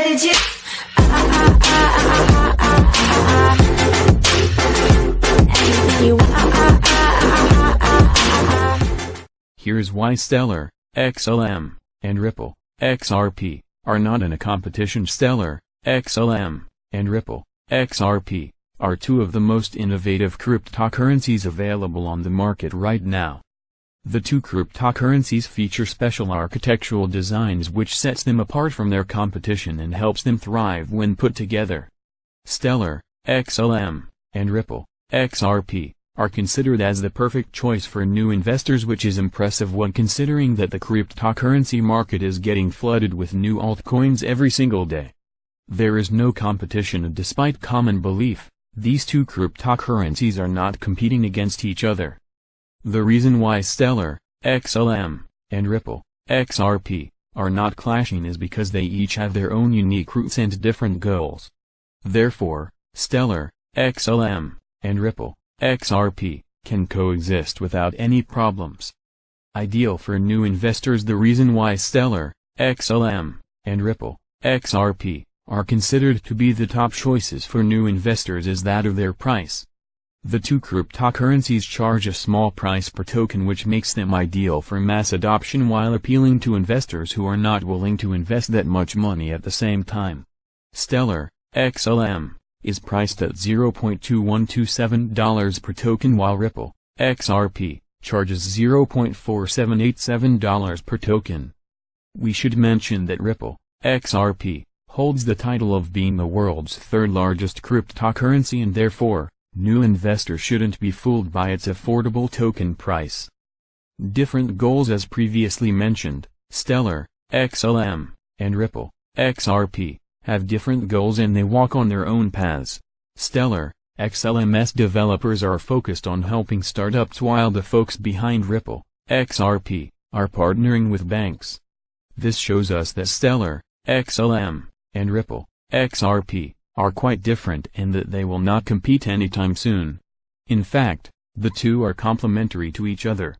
legit. Anything you want. Here's why Stellar, XLM, and Ripple, XRP, are not in a competition. Stellar, XLM, and Ripple, XRP, are two of the most innovative cryptocurrencies available on the market right now. The two cryptocurrencies feature special architectural designs which sets them apart from their competition and helps them thrive when put together. Stellar, XLM, and Ripple, XRP, are considered as the perfect choice for new investors, which is impressive when considering that the cryptocurrency market is getting flooded with new altcoins every single day. There is no competition, and despite common belief, these two cryptocurrencies are not competing against each other. The reason why Stellar, XLM, and Ripple, XRP, are not clashing is because they each have their own unique roots and different goals. Therefore, Stellar, XLM, and Ripple, XRP, can coexist without any problems. Ideal for new investors. The reason why Stellar, XLM, and Ripple, XRP, are considered to be the top choices for new investors is that of their price. The two cryptocurrencies charge a small price per token, which makes them ideal for mass adoption while appealing to investors who are not willing to invest that much money at the same time. Stellar, XLM, is priced at $0.2127 per token, while Ripple, XRP, charges $0.4787 per token. We should mention that Ripple, XRP, holds the title of being the world's third largest cryptocurrency, and therefore, new investors shouldn't be fooled by its affordable token price. Different goals. As previously mentioned, Stellar, XLM, and Ripple, XRP, have different goals and they walk on their own paths. Stellar, XLM's developers are focused on helping startups, while the folks behind Ripple, XRP, are partnering with banks. This shows us that Stellar, XLM, and Ripple, XRP, are quite different and that they will not compete anytime soon. In fact, the two are complementary to each other.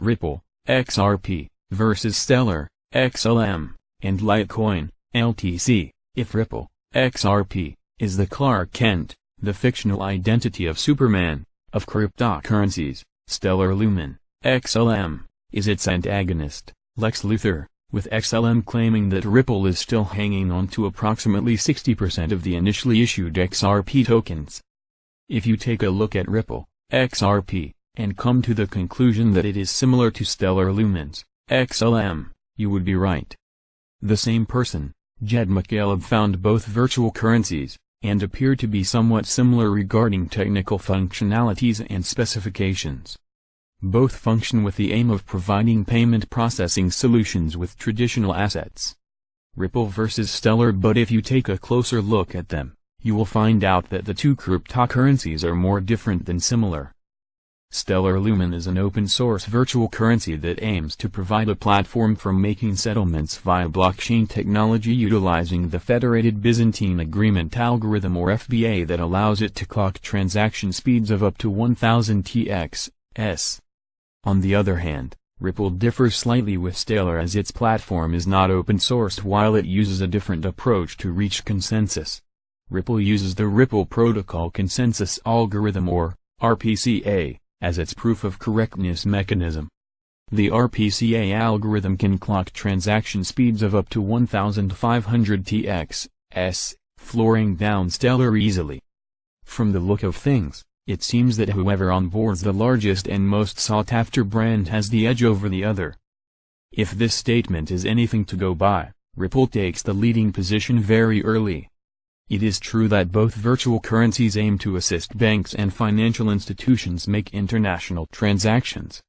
Ripple, XRP, versus Stellar, XLM, and Litecoin, LTC. If Ripple, XRP, is the Clark Kent, the fictional identity of Superman, of cryptocurrencies, Stellar Lumen, XLM, is its antagonist, Lex Luthor, with XLM claiming that Ripple is still hanging on to approximately 60% of the initially issued XRP tokens. If you take a look at Ripple, XRP, and come to the conclusion that it is similar to Stellar Lumen's XLM, you would be right. The same person, Jed McCaleb, found both virtual currencies, and appear to be somewhat similar regarding technical functionalities and specifications. Both function with the aim of providing payment processing solutions with traditional assets. Ripple versus Stellar. But if you take a closer look at them, you will find out that the two cryptocurrencies are more different than similar. Stellar Lumen is an open-source virtual currency that aims to provide a platform for making settlements via blockchain technology utilizing the Federated Byzantine Agreement algorithm or FBA that allows it to clock transaction speeds of up to 1000 TX/s. On the other hand, Ripple differs slightly with Stellar as its platform is not open-sourced while it uses a different approach to reach consensus. Ripple uses the Ripple Protocol Consensus Algorithm or RPCA as its proof-of-correctness mechanism. The RPCA algorithm can clock transaction speeds of up to 1500 TX/s, flooring down Stellar easily. From the look of things, it seems that whoever onboards the largest and most sought-after brand has the edge over the other. If this statement is anything to go by, Ripple takes the leading position very early. It is true that both virtual currencies aim to assist banks and financial institutions make international transactions.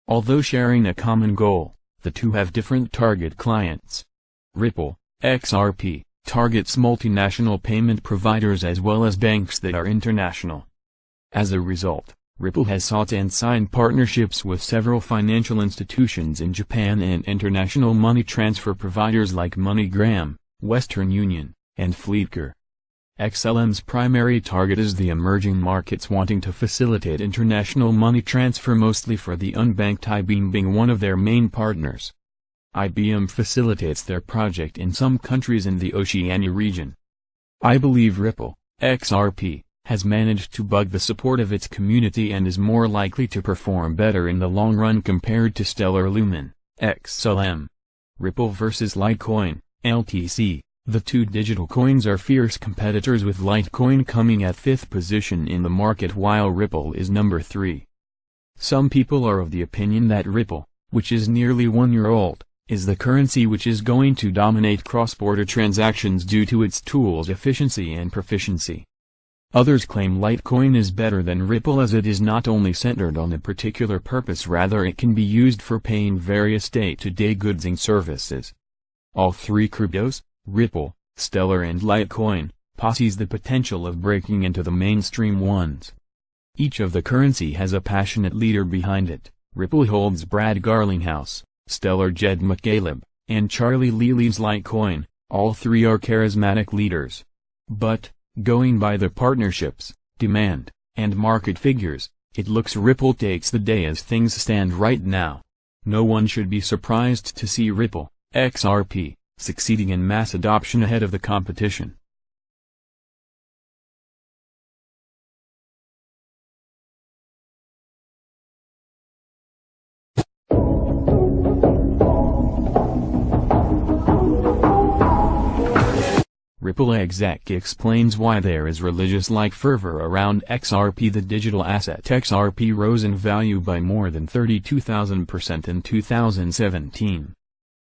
Although sharing a common goal, the two have different target clients. Ripple, XRP, targets multinational payment providers as well as banks that are international. As a result, Ripple has sought and signed partnerships with several financial institutions in Japan and international money transfer providers like MoneyGram, Western Union, and Fleetcor. XLM's primary target is the emerging markets wanting to facilitate international money transfer mostly for the unbanked IBM being one of their main partners. IBM facilitates their project in some countries in the Oceania region. I believe Ripple, XRP, has managed to bug the support of its community and is more likely to perform better in the long run compared to Stellar Lumen, XLM. Ripple vs Litecoin, LTC. The two digital coins are fierce competitors with Litecoin coming at 5th position in the market while Ripple is number 3. Some people are of the opinion that Ripple, which is nearly 1 year old, is the currency which is going to dominate cross-border transactions due to its tools' efficiency and proficiency. Others claim Litecoin is better than Ripple as it is not only centered on a particular purpose, rather it can be used for paying various day-to-day goods and services. All three cryptos, Ripple, Stellar and Litecoin, possess the potential of breaking into the mainstream ones. Each of the currency has a passionate leader behind it. Ripple holds Brad Garlinghouse, Stellar Jed McCaleb, and Charlie Lee leads Litecoin. All three are charismatic leaders. But, going by the partnerships, demand, and market figures, it looks Ripple takes the day as things stand right now. No one should be surprised to see Ripple, XRP, succeeding in mass adoption ahead of the competition. Ripple exec explains why there is religious-like fervor around XRP. The digital asset XRP rose in value by more than 32,000% in 2017.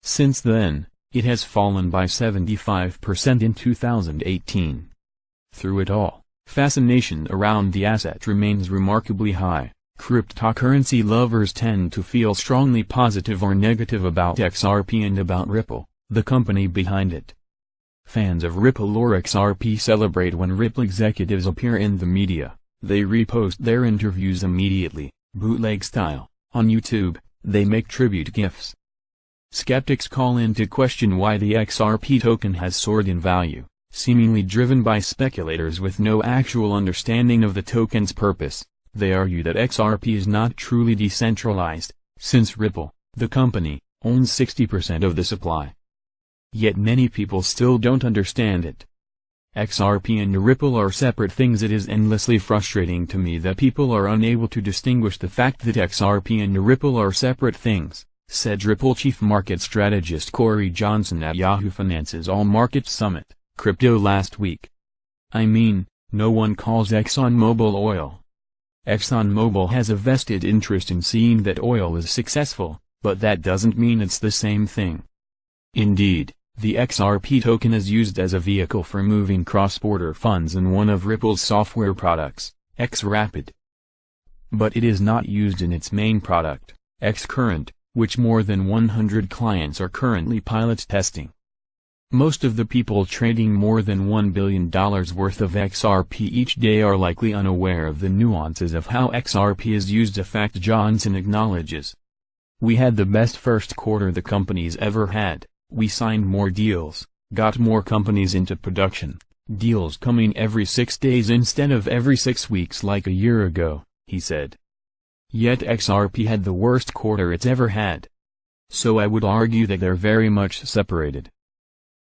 Since then, it has fallen by 75% in 2018. Through it all, fascination around the asset remains remarkably high. Cryptocurrency lovers tend to feel strongly positive or negative about XRP and about Ripple, the company behind it. Fans of Ripple or XRP celebrate when Ripple executives appear in the media. They repost their interviews immediately, bootleg style, on YouTube. They make tribute gifs. Skeptics call into question why the XRP token has soared in value, seemingly driven by speculators with no actual understanding of the token's purpose. They argue that XRP is not truly decentralized, since Ripple, the company, owns 60% of the supply. Yet many people still don't understand it. XRP and Ripple are separate things. It is endlessly frustrating to me that people are unable to distinguish the fact that XRP and Ripple are separate things, said Ripple chief market strategist Corey Johnson at Yahoo Finance's All Markets Summit, Crypto last week. I mean, no one calls ExxonMobil oil. ExxonMobil has a vested interest in seeing that oil is successful, but that doesn't mean it's the same thing. Indeed, the XRP token is used as a vehicle for moving cross-border funds in one of Ripple's software products, XRapid. But it is not used in its main product, XCurrent, which more than 100 clients are currently pilot testing. Most of the people trading more than $1 billion worth of XRP each day are likely unaware of the nuances of how XRP is used. A fact Johnson acknowledges. We had the best first quarter the company's ever had. We signed more deals, got more companies into production, deals coming every 6 days instead of every 6 weeks like a year ago, he said. Yet XRP had the worst quarter it's ever had. So I would argue that they're very much separated.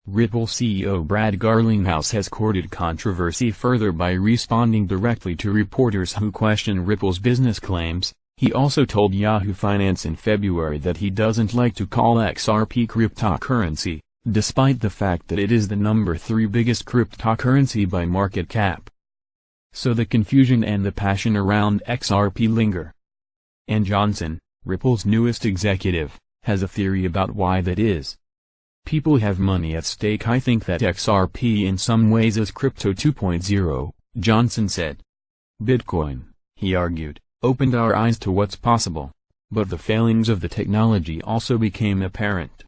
Ripple CEO Brad Garlinghouse has courted controversy further by responding directly to reporters who question Ripple's business claims. He also told Yahoo Finance in February that he doesn't like to call XRP cryptocurrency, despite the fact that it is the number 3 biggest cryptocurrency by market cap. So the confusion and the passion around XRP linger. And Johnson, Ripple's newest executive, has a theory about why that is. People have money at stake. I think that XRP in some ways is crypto 2.0, Johnson said. Bitcoin, he argued, opened our eyes to what's possible. But the failings of the technology also became apparent.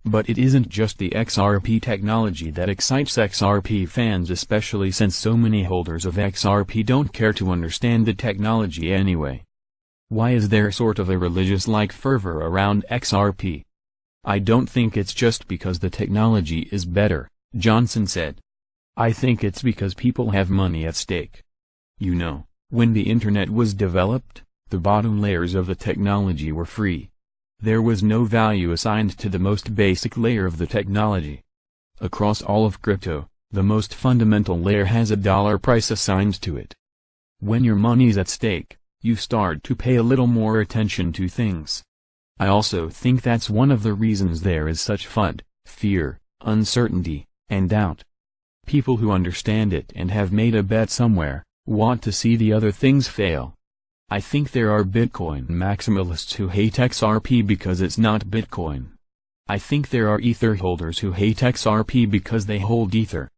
But it isn't just the XRP technology that excites XRP fans, especially since so many holders of XRP don't care to understand the technology anyway. Why is there sort of a religious-like fervor around XRP? I don't think it's just because the technology is better, Johnson said. I think it's because people have money at stake. You know, when the internet was developed, the bottom layers of the technology were free. There was no value assigned to the most basic layer of the technology. Across all of crypto, the most fundamental layer has a dollar price assigned to it. When your money's at stake, you start to pay a little more attention to things. I also think that's one of the reasons there is such FUD, fear, uncertainty, and doubt. People who understand it and have made a bet somewhere, want to see the other things fail. I think there are Bitcoin maximalists who hate XRP because it's not Bitcoin. I think there are Ether holders who hate XRP because they hold Ether.